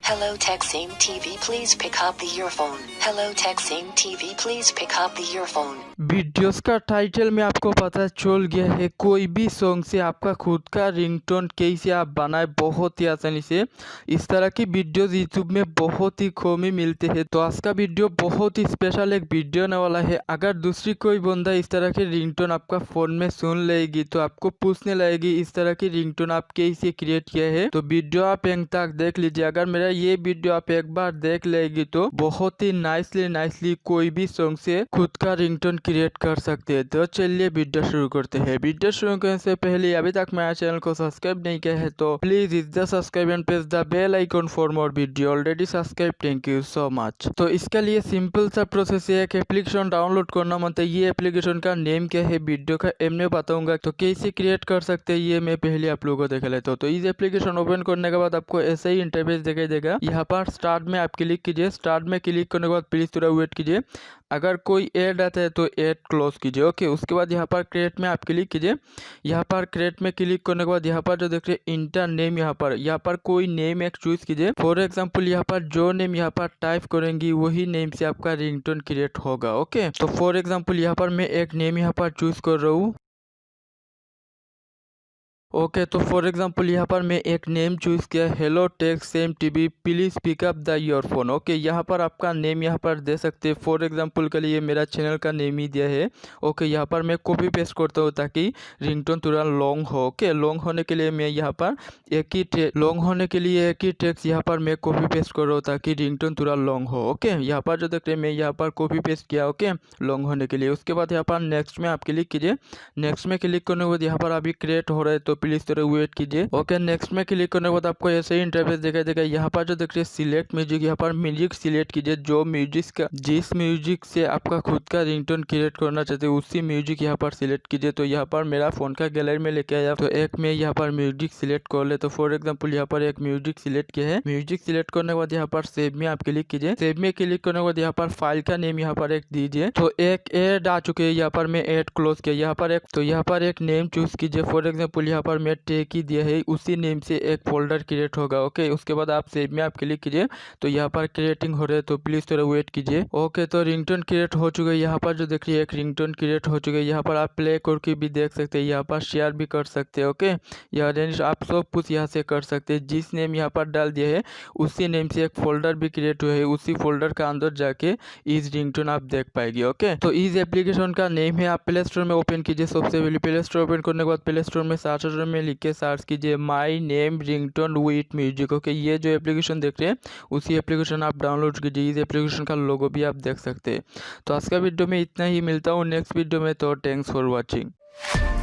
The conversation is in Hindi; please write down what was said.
Hello texting TV, please pick up the earphone. Hello texting TV, please pick up the earphone. Videos का टाइटल में आपको पता चल गया है, कोई भी सॉन्ग से आपका खुद का रिंगटोन कैसे आप बनाए बहुत ही आसानी से। इस तरह की वीडियोस यूट्यूब में बहुत ही कम ही मिलते हैं। तो आज का वीडियो बहुत ही स्पेशल एक वीडियो होने वाला है। अगर दूसरी कोई बंदा इस तरह के रिंगटोन आपका फ़ोन में सुन लेगी तो आपको पूछने लगेगी इस तरह की रिंगटोन आप कैसे क्रिएट किया है। तो वीडियो आप एंड तक देख लीजिए। अगर मेरा ये वीडियो आप एक बार देख लेगी तो बहुत ही नाइसली कोई भी सॉन्ग से खुद का रिंगटोन क्रिएट कर सकते हैं। तो चलिए वीडियो शुरू करते हैं। वीडियो शुरू करने से पहले अभी तक मेरे चैनल को सब्सक्राइब नहीं किया है तो please hit the subscribe and press the bell icon for more video. Already subscribe, thank you so much. तो इसके लिए सिंपल सा प्रोसेस है, एक एप्लीकेशन डाउनलोड करना। मतलब ये एप्लीकेशन का नेम क्या है वीडियो का एम में बताऊंगा। तो कैसे क्रिएट कर सकते हैं ये मैं पहले आप लोगों को देख लेता हूँ। तो इस एप्लीकेशन ओपन करने के बाद आपको ऐसा ही इंटरफेस दिखाई देगा। यहाँ पर स्टार्ट में आप क्लिक कीजिए। स्टार्ट में क्लिक करने के बाद प्लीज थोड़ा वेट कीजिए। अगर कोई ऐड आता है तो ऐड क्लोज कीजिए। ओके, उसके बाद यहाँ पर क्रिएट में आप क्लिक कीजिए। यहाँ पर क्रिएट में क्लिक करने के बाद यहाँ पर जो देख रहे इंटर नेम, यहाँ पर कोई नेम एक चूज कीजिए। फॉर एग्जांपल यहाँ पर जो नेम यहाँ पर टाइप करेंगी वही नेम से आपका रिंगटोन क्रिएट होगा। ओके, तो फॉर एग्जांपल यहाँ पर मैं एक नेम यहाँ पर चूज कर रहा हूँ। ओके, तो फॉर एग्जांपल यहाँ पर मैं एक नेम चूज किया, hello tech same TV please pick up the earphone. Okay, यहाँ पर आपका नेम यहाँ पर दे सकते हैं। फॉर एग्जांपल के लिए मेरा चैनल का नेम ही दिया है। ओके, यहाँ पर मैं कॉपी पेस्ट करता हूँ ताकि रिंगटोन थोड़ा लॉन्ग हो। ओके, लॉन्ग होने के लिए मैं यहाँ पर एक ही टेक्स्ट यहाँ पर मैं कॉपी पेस्ट कर रहा हूँ ताकि रिंगटोन थोड़ा लॉन्ग हो। ओके, यहाँ पर जो देखते हैं मैं यहाँ पर कॉपी पेस्ट किया। ओके, लॉन्ग होने के लिए। उसके बाद यहाँ पर नेक्स्ट में आप क्लिक कीजिए। नेक्स्ट में क्लिक करने के बाद यहाँ पर अभी क्रिएट हो रहा है तो प्लीज थोड़ा वेट कीजिए। ओके, नेक्स्ट में क्लिक करने के बाद आपको ऐसे ही इंटरफेस दिखाई देगा। यहाँ पर जो देख रहे हैं सिलेक्ट म्यूजिक, यहाँ पर म्यूजिक सिलेक्ट कीजिए। जिस म्यूजिक से आपका खुद का रिंगटोन क्रिएट करना चाहते हैं उसी म्यूजिक यहाँ पर सिलेक्ट कीजिए। तो यहाँ पर मेरा फोन का गैलरी में लेके आया तो एक में यहाँ पर म्यूजिक सिलेक्ट कर ले। तो फॉर एग्जाम्पल यहाँ पर एक म्यूजिक सिलेक्ट किया है। म्यूजिक सिलेक्ट करने के बाद यहाँ पर सेव में आप क्लिक कीजिए। सेव में क्लिक करने के बाद यहाँ पर फाइल का नेम यहाँ पर एक दीजिए। तो एक ऐड आ चुके हैं, यहाँ पर मैं ऐड क्लोज किया। यहाँ पर एक नेम चूज कीजिए। फॉर एग्जाम्पल यहाँ पर मैं टेक ही दिया है, उसी नेम से एक फोल्डर क्रिएट होगा। ओके, उसके बाद आप सेव में आप क्लिक कीजिए। तो यहाँ पर क्रिएटिंग हो रहा है तो प्लीज थोड़ा वेट कीजिए। ओके, तो रिंगटोन क्रिएट हो चुका है। यहाँ पर जो देख रही है एक रिंगटोन क्रिएट हो चुका है। यहाँ पर आप प्ले करके भी देख सकते हैं, यहाँ पर शेयर भी कर सकते हैं। ओके, यहाँ आप सब कुछ यहाँ से कर सकते हैं। जिस नेम यहाँ पर डाल दिया है उसी नेम से एक फोल्डर भी क्रिएट हुआ है, उसी फोल्डर का अंदर जाके इस रिंगटोन आप देख पाएगी। ओके, तो इस एप्लीकेशन का नेम है, आप प्ले स्टोर में ओपन कीजिए। सबसे पहले प्ले स्टोर ओपन करने के बाद प्ले स्टोर में सर्च में लिख के सर्च कीजिए my name ringtone with music. Okay, ये जो एप्लीकेशन देख रहे हैं उसी एप्लीकेशन आप डाउनलोड कीजिए। इस एप्लीकेशन का लोगो भी आप देख सकते हैं। तो आज का वीडियो में इतना ही, मिलता हूँ नेक्स्ट वीडियो में। तो थैंक्स फॉर वॉचिंग।